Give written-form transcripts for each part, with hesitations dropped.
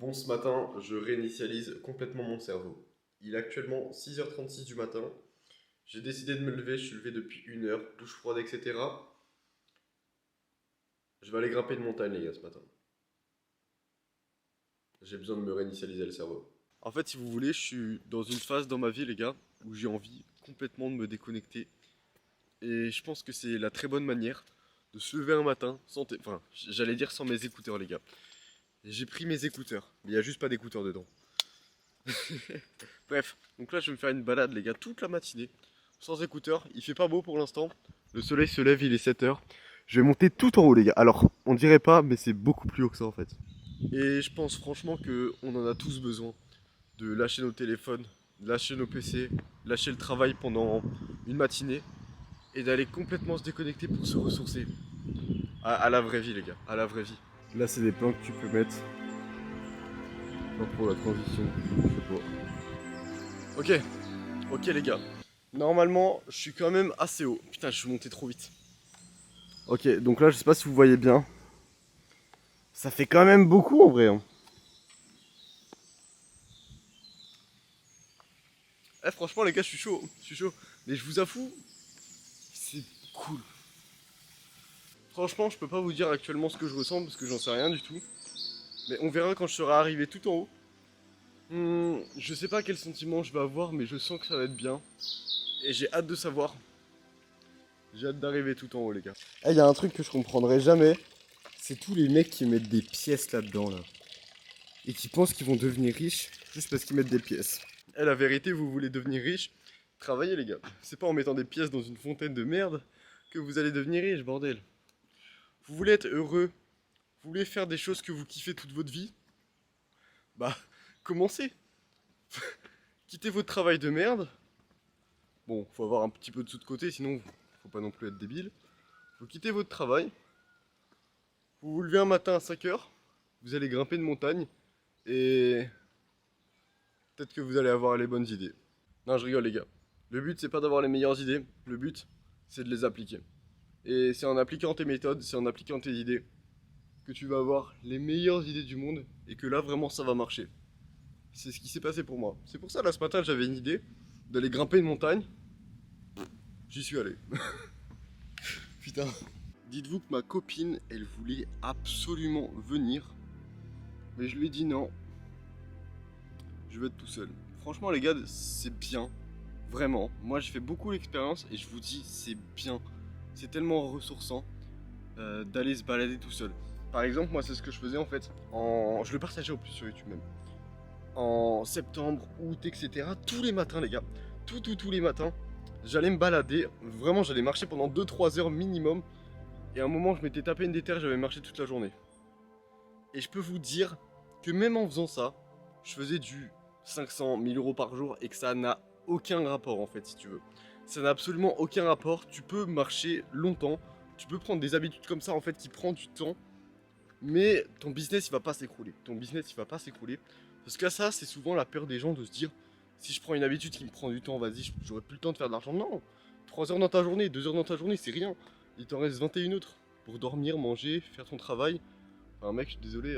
Bon, ce matin, je réinitialise complètement mon cerveau. Il est actuellement 6h36 du matin. J'ai décidé de me lever, je suis levé depuis 1 heure, douche froide, etc. Je vais aller grimper une montagne, les gars, ce matin. J'ai besoin de me réinitialiser le cerveau. En fait, si vous voulez, je suis dans une phase dans ma vie, les gars, où j'ai envie complètement de me déconnecter. Et je pense que c'est la très bonne manière de se lever un matin sans... Enfin, j'allais dire sans mes écouteurs, les gars. J'ai pris mes écouteurs, mais il n'y a juste pas d'écouteurs dedans. Bref, donc là je vais me faire une balade les gars toute la matinée, sans écouteurs, il fait pas beau pour l'instant, le soleil se lève, il est 7 heures. Je vais monter tout en haut les gars, alors on dirait pas mais c'est beaucoup plus haut que ça en fait. Et je pense franchement que on en a tous besoin de lâcher nos téléphones, lâcher nos PC, lâcher le travail pendant une matinée et d'aller complètement se déconnecter pour se ressourcer. À la vraie vie les gars, à la vraie vie. Là c'est des plans que tu peux mettre genre pour la transition, je sais pas. Ok, ok les gars. Normalement, je suis quand même assez haut. Putain, je suis monté trop vite. Ok, donc là, je sais pas si vous voyez bien. Ça fait quand même beaucoup en vrai, hein. Eh, franchement, les gars, je suis chaud. Je suis chaud. Mais je vous avoue, c'est cool. Franchement, je peux pas vous dire actuellement ce que je ressens parce que j'en sais rien du tout. Mais on verra quand je serai arrivé tout en haut. Je sais pas quel sentiment je vais avoir, mais je sens que ça va être bien. Et j'ai hâte de savoir. J'ai hâte d'arriver tout en haut, les gars. Eh, y a un truc que je comprendrai jamais. C'est tous les mecs qui mettent des pièces là-dedans, là. Et qui pensent qu'ils vont devenir riches juste parce qu'ils mettent des pièces. Eh, la vérité, vous voulez devenir riche, travaillez les gars. C'est pas en mettant des pièces dans une fontaine de merde que vous allez devenir riche, bordel. Vous voulez être heureux, vous voulez faire des choses que vous kiffez toute votre vie, bah, commencez. Quittez votre travail de merde. Bon, faut avoir un petit peu de sous de côté, sinon faut pas non plus être débile. Vous quittez votre travail, vous vous levez un matin à 5 heures, vous allez grimper une montagne, et peut-être que vous allez avoir les bonnes idées. Non, je rigole les gars. Le but c'est pas d'avoir les meilleures idées, le but c'est de les appliquer. Et c'est en appliquant tes méthodes, c'est en appliquant tes idées que tu vas avoir les meilleures idées du monde et que là vraiment ça va marcher. C'est ce qui s'est passé pour moi. C'est pour ça là ce matin j'avais une idée d'aller grimper une montagne. J'y suis allé. Putain. Dites-vous que ma copine, elle voulait absolument venir. Mais je lui ai dit non. Je veux être tout seul. Franchement les gars, c'est bien. Vraiment. Moi j'ai fait beaucoup l'expérience et je vous dis c'est bien. C'est tellement ressourçant d'aller se balader tout seul. Par exemple, moi c'est ce que je faisais en fait. Je le partageais au plus sur YouTube même. En septembre, août, etc. Tous les matins les gars. Tous les matins. J'allais me balader. Vraiment j'allais marcher pendant 2-3 heures minimum. Et à un moment je m'étais tapé une déterre, j'avais marché toute la journée. Et je peux vous dire que même en faisant ça, je faisais du 500, 1000 euros par jour et que ça n'a aucun rapport en fait si tu veux. Ça n'a absolument aucun rapport, tu peux marcher longtemps, tu peux prendre des habitudes comme ça en fait qui prend du temps, mais ton business il va pas s'écrouler. Ton business il va pas s'écrouler. Parce que ça c'est souvent la peur des gens de se dire si je prends une habitude qui me prend du temps, vas-y, j'aurai plus le temps de faire de l'argent. Non, 3 heures dans ta journée, 2 heures dans ta journée, c'est rien. Il t'en reste 21 autres pour dormir, manger, faire ton travail. Enfin mec, je suis désolé,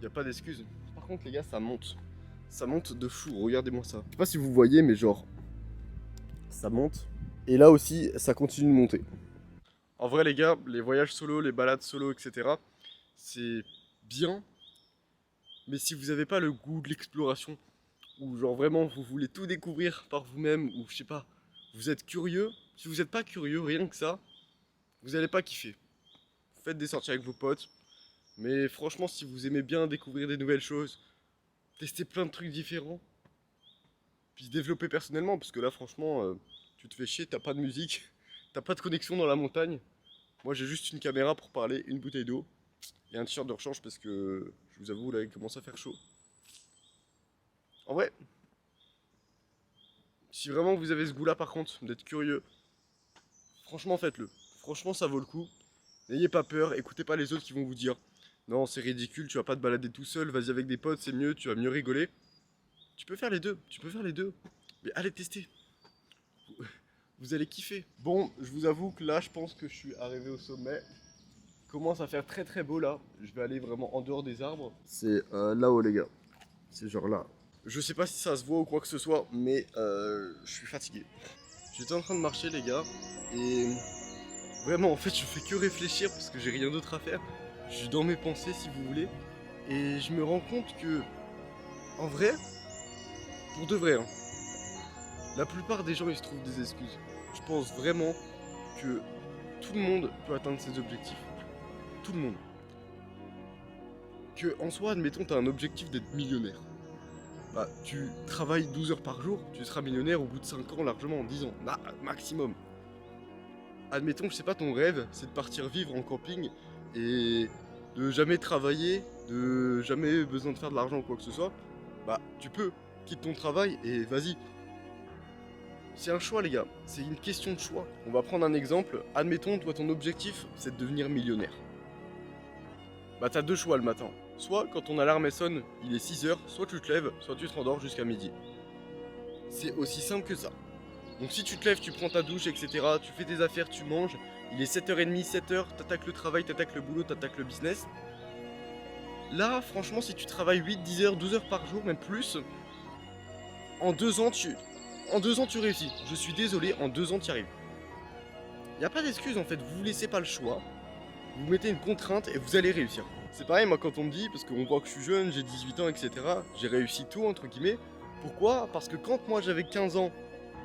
y a pas d'excuse. Par contre, les gars, ça monte. Ça monte de fou, regardez-moi ça. Je sais pas si vous voyez, mais genre, ça monte. Et là aussi, ça continue de monter. En vrai, les gars, les voyages solo, les balades solo, etc., c'est bien. Mais si vous avez pas le goût de l'exploration, ou genre vraiment vous voulez tout découvrir par vous-même, ou je sais pas, vous êtes curieux, si vous êtes pas curieux, rien que ça, vous allez pas kiffer. Faites des sorties avec vos potes, mais franchement, si vous aimez bien découvrir des nouvelles choses, tester plein de trucs différents, puis se développer personnellement, parce que là, franchement, tu te fais chier, t'as pas de musique, t'as pas de connexion dans la montagne. Moi, j'ai juste une caméra pour parler, une bouteille d'eau et un t-shirt de rechange parce que, je vous avoue, là, il commence à faire chaud. En vrai, si vraiment vous avez ce goût-là, par contre, d'être curieux, franchement, faites-le. Franchement, ça vaut le coup. N'ayez pas peur, écoutez pas les autres qui vont vous dire non, c'est ridicule, tu vas pas te balader tout seul, vas-y avec des potes, c'est mieux, tu vas mieux rigoler. Tu peux faire les deux, tu peux faire les deux. Mais allez tester. Vous allez kiffer. Bon, je vous avoue que là, je pense que je suis arrivé au sommet. commence à faire très très beau là. Je vais aller vraiment en dehors des arbres. C'est là-haut les gars. C'est genre là. Je sais pas si ça se voit ou quoi que ce soit, mais je suis fatigué. J'étais en train de marcher les gars et vraiment en fait je fais que réfléchir parce que j'ai rien d'autre à faire. Je suis dans mes pensées si vous voulez et je me rends compte que en vrai, pour de vrai, hein, la plupart des gens ils se trouvent des excuses. Je pense vraiment que tout le monde peut atteindre ses objectifs. Tout le monde. Que en soi, admettons, t'as un objectif d'être millionnaire. Bah, tu travailles 12 heures par jour, tu seras millionnaire au bout de 5 ans, largement, en 10 ans, maximum. Admettons, je sais pas, ton rêve, c'est de partir vivre en camping et de jamais travailler, de jamais besoin de faire de l'argent ou quoi que ce soit. Bah, tu peux, quitte ton travail et vas-y. C'est un choix, les gars, c'est une question de choix. On va prendre un exemple. Admettons, toi, ton objectif, c'est de devenir millionnaire. Bah, t'as deux choix le matin. Soit quand ton alarme sonne, il est 6 heures, soit tu te lèves, soit tu te rendors jusqu'à midi. C'est aussi simple que ça. Donc si tu te lèves, tu prends ta douche, etc., tu fais tes affaires, tu manges, il est 7h30, 7h, t'attaques le travail, t'attaques le boulot, t'attaques le business. Là, franchement, si tu travailles 8, 10 heures, 12 heures par jour, même plus, en 2 ans, tu réussis. Je suis désolé, en 2 ans, tu y arrives. Il n'y a pas d'excuse en fait, vous vous laissez pas le choix, vous mettez une contrainte et vous allez réussir. C'est pareil, moi, quand on me dit, parce qu'on voit que je suis jeune, j'ai 18 ans, etc., j'ai réussi tout, entre guillemets. Pourquoi? Parce que quand moi j'avais 15 ans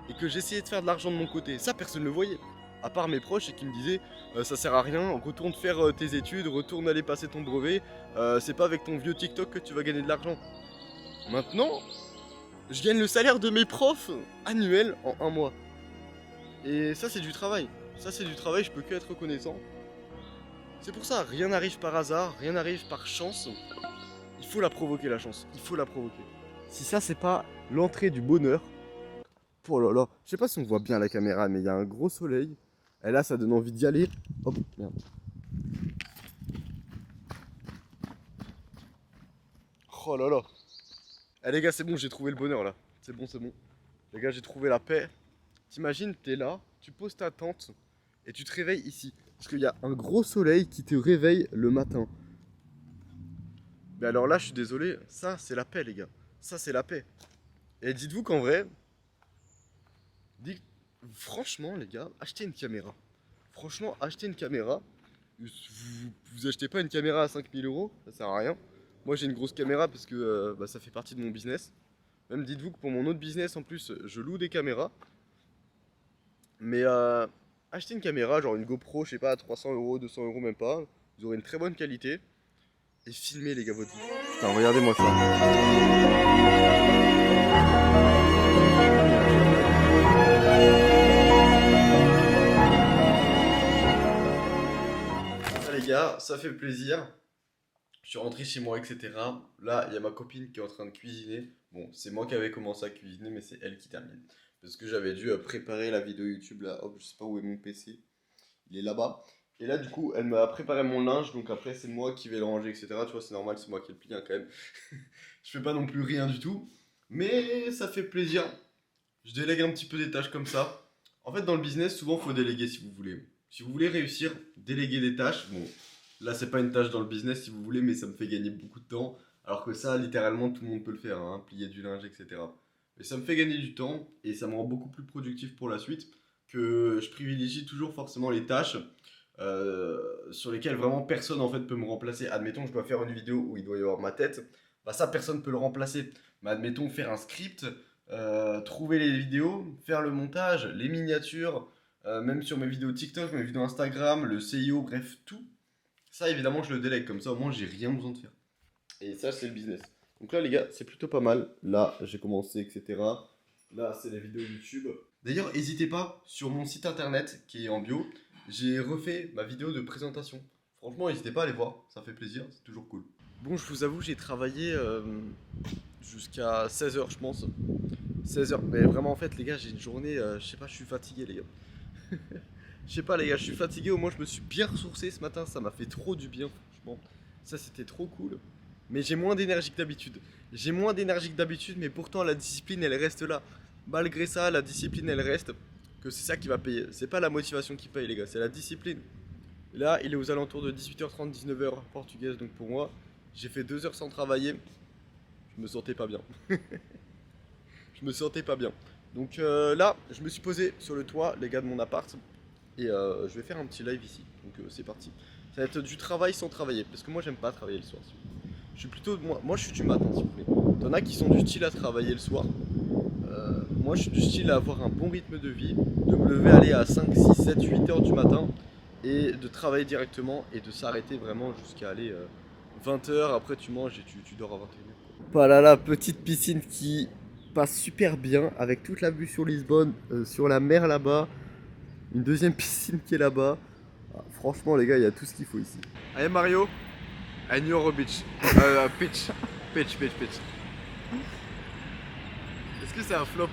et que j'essayais de faire de l'argent de mon côté, ça personne ne le voyait. À part mes proches et qui me disaient ça sert à rien, retourne faire tes études, retourne aller passer ton brevet, c'est pas avec ton vieux TikTok que tu vas gagner de l'argent. Maintenant, je gagne le salaire de mes profs annuel en 1 mois. Et ça c'est du travail. Ça c'est du travail, je peux que être reconnaissant. C'est pour ça, rien n'arrive par hasard, rien n'arrive par chance. Il faut la provoquer la chance, il faut la provoquer. Si ça c'est pas l'entrée du bonheur, oh là là, je sais pas si on voit bien la caméra, mais il y a un gros soleil. Et là ça donne envie d'y aller. Hop, merde. Oh là là. Eh les gars, c'est bon, j'ai trouvé le bonheur là. C'est bon, c'est bon. Les gars, j'ai trouvé la paix. T'imagines, t'es là, tu poses ta tente et tu te réveilles ici. Parce qu'il y a un gros soleil qui te réveille le matin. Mais alors là, je suis désolé, ça c'est la paix les gars. Ça c'est la paix. Et dites-vous qu'en vrai, franchement les gars, achetez une caméra. Franchement, achetez une caméra. Vous achetez pas une caméra à 5000 €, ça sert à rien. Moi j'ai une grosse caméra parce que ça fait partie de mon business. Même dites-vous que pour mon autre business en plus, je loue des caméras. Mais achetez une caméra, genre une GoPro, je sais pas, à 300 €, 200 € même pas. Vous aurez une très bonne qualité. Et filmez les gars votre vie. Putain, regardez-moi ça. Ça les gars, ça fait plaisir. Je suis rentré chez moi, etc. Là, il y a ma copine qui est en train de cuisiner. Bon, c'est moi qui avais commencé à cuisiner, mais c'est elle qui termine. Parce que j'avais dû préparer la vidéo YouTube là. Hop, je sais pas où est mon PC. Il est là-bas. Et là, du coup, elle m'a préparé mon linge. Donc après, c'est moi qui vais le ranger, etc. Tu vois, c'est normal, c'est moi qui le plie hein, quand même. Je fais pas non plus rien du tout. Mais ça fait plaisir. Je délègue un petit peu des tâches comme ça. En fait, dans le business, souvent, il faut déléguer si vous voulez. Si vous voulez réussir, déléguer des tâches. Bon, là, c'est pas une tâche dans le business si vous voulez, mais ça me fait gagner beaucoup de temps. Alors que ça, littéralement, tout le monde peut le faire, hein, plier du linge, etc. Mais ça me fait gagner du temps et ça me rend beaucoup plus productif pour la suite. Que je privilégie toujours forcément les tâches sur lesquelles vraiment personne en fait peut me remplacer. Admettons, je dois faire une vidéo où il doit y avoir ma tête. Bah ça, personne peut le remplacer. Mais admettons, faire un script, trouver les vidéos, faire le montage, les miniatures, même sur mes vidéos TikTok, mes vidéos Instagram, le CIO, bref, tout. Ça, évidemment, je le délègue. Comme ça, au moins, j'ai rien besoin de faire. Et ça, c'est le business. Donc là, les gars, c'est plutôt pas mal. Là, j'ai commencé, etc. Là, c'est les vidéos YouTube. D'ailleurs, n'hésitez pas, sur mon site internet qui est en bio, j'ai refait ma vidéo de présentation. Franchement, n'hésitez pas à aller voir, ça fait plaisir, c'est toujours cool. Bon, je vous avoue, j'ai travaillé jusqu'à 16 h, je pense. 16 h, mais vraiment, en fait, les gars, j'ai une journée, je sais pas, je suis fatigué, les gars. Je sais pas, les gars, je suis fatigué, au moins, je me suis bien ressourcé ce matin, ça m'a fait trop du bien, franchement. Ça, c'était trop cool. Mais j'ai moins d'énergie que d'habitude. J'ai moins d'énergie que d'habitude, mais pourtant, la discipline, elle reste là. Malgré ça, la discipline, elle reste. Que c'est ça qui va payer. C'est pas la motivation qui paye, les gars, c'est la discipline. Et là, il est aux alentours de 18h30, 19h portugaise, donc pour moi, j'ai fait 2 heures sans travailler. Je me sentais pas bien. Je me sentais pas bien. Donc là, je me suis posé sur le toit, les gars, de mon appart. Et je vais faire un petit live ici. Donc c'est parti. Ça va être du travail sans travailler. Parce que moi, j'aime pas travailler le soir. Je suis plutôt. Moi, je suis du matin, s'il vous plaît. T'en as qui sont du style à travailler le soir. Moi, je suis du style à avoir un bon rythme de vie. De me lever, aller à 5, 6, 7, 8 heures du matin. Et de travailler directement. Et de s'arrêter vraiment jusqu'à aller 20 heures. Après, tu manges et tu dors à 21h. Voilà la petite piscine qui passe super bien avec toute la vue sur Lisbonne, sur la mer là-bas. Une deuxième piscine qui est là-bas. Ah, franchement, les gars, il y a tout ce qu'il faut ici. Allez, Mario, I knew your beach. Pitch. Pitch. Est-ce que c'est un flop?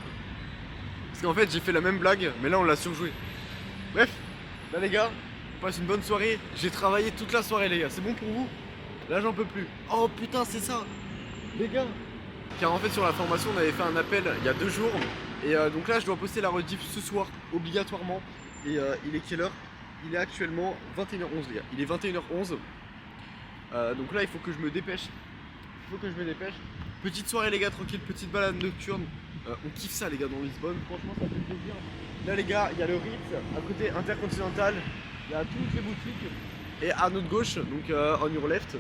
Parce qu'en fait, j'ai fait la même blague, mais là, on l'a surjoué. Bref, là, les gars, on passe une bonne soirée. J'ai travaillé toute la soirée, les gars. C'est bon pour vous? Là, j'en peux plus. Oh putain, c'est ça, les gars. Car en fait, sur la formation, on avait fait un appel il y a 2 jours. Et donc là, je dois poster la rediff ce soir, obligatoirement. Et il est quelle heure? Il est actuellement 21h11, les gars. Il est 21h11. Donc là, il faut que je me dépêche. Petite soirée, les gars, tranquille. Petite balade nocturne. On kiffe ça, les gars, dans Lisbonne. Franchement, ça fait plaisir. Là, les gars, il y a le Ritz. À côté, Intercontinental. Il y a toutes les boutiques. Et à notre gauche, donc on your left,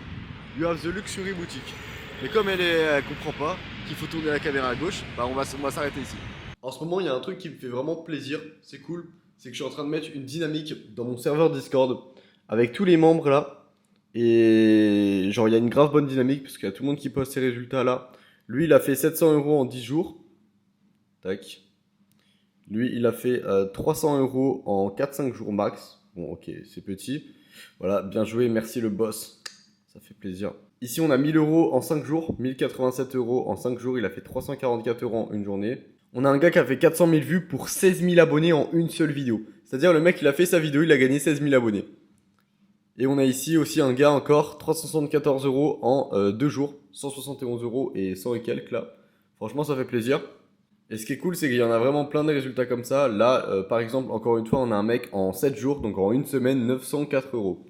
you have the Luxury boutique. Mais comme elle comprend pas qu'il faut tourner la caméra à gauche, bah on va s'arrêter ici. En ce moment, il y a un truc qui me fait vraiment plaisir, c'est cool, c'est que je suis en train de mettre une dynamique dans mon serveur Discord avec tous les membres là. Et genre, il y a une grave bonne dynamique parce qu'il y a tout le monde qui poste ses résultats là. Lui, il a fait 700 € en 10 jours. Tac. Lui, il a fait 300 € en 4-5 jours max. Bon, ok, c'est petit. Voilà, bien joué, merci le boss. Ça fait plaisir. Ici, on a 1000 € en 5 jours, 1087 € en 5 jours. Il a fait 344 € en une journée. On a un gars qui a fait 400 000 vues pour 16 000 abonnés en une seule vidéo. C'est-à-dire, le mec, il a fait sa vidéo, il a gagné 16 000 abonnés. Et on a ici aussi un gars encore, 374 € en 2 jours, 171 € et 100 et quelques là. Franchement, ça fait plaisir. Et ce qui est cool, c'est qu'il y en a vraiment plein de résultats comme ça. Là, par exemple, encore une fois, on a un mec en 7 jours, donc en une semaine, 904 €.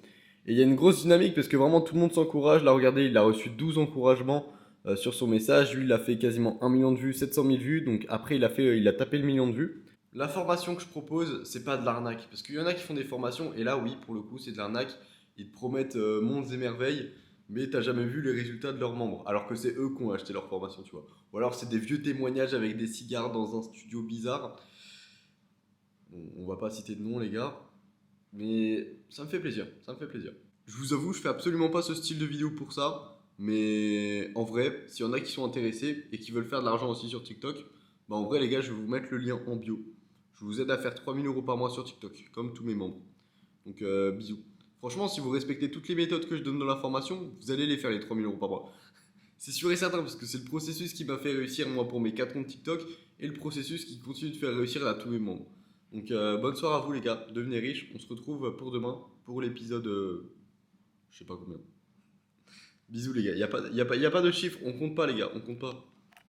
Et il y a une grosse dynamique parce que vraiment tout le monde s'encourage. Là, regardez, il a reçu 12 encouragements sur son message. Lui, il a fait quasiment 1 million de vues, 700 000 vues. Donc après, il a tapé le million de vues. La formation que je propose, c'est pas de l'arnaque. Parce qu'il y en a qui font des formations, et là, oui, pour le coup, c'est de l'arnaque. Ils te promettent mondes et merveilles, mais t'as jamais vu les résultats de leurs membres. Alors que c'est eux qui ont acheté leur formation, tu vois. Ou alors c'est des vieux témoignages avec des cigares dans un studio bizarre. Bon, on va pas citer de nom, les gars. Mais ça me fait plaisir, ça me fait plaisir. Je vous avoue, je fais absolument pas ce style de vidéo pour ça. Mais en vrai, s'il y en a qui sont intéressés et qui veulent faire de l'argent aussi sur TikTok, bah en vrai les gars, je vais vous mettre le lien en bio. Je vous aide à faire 3000 € par mois sur TikTok, comme tous mes membres. Donc bisous. Franchement, si vous respectez toutes les méthodes que je donne dans la formation, vous allez les faire les 3000 € par mois. C'est sûr et certain parce que c'est le processus qui m'a fait réussir moi pour mes 4 comptes TikTok et le processus qui continue de faire réussir à tous mes membres. Donc bonne soirée à vous les gars, devenez riches, on se retrouve pour demain pour l'épisode je sais pas combien. Bisous les gars, y a pas de chiffre, on compte pas les gars, on compte pas.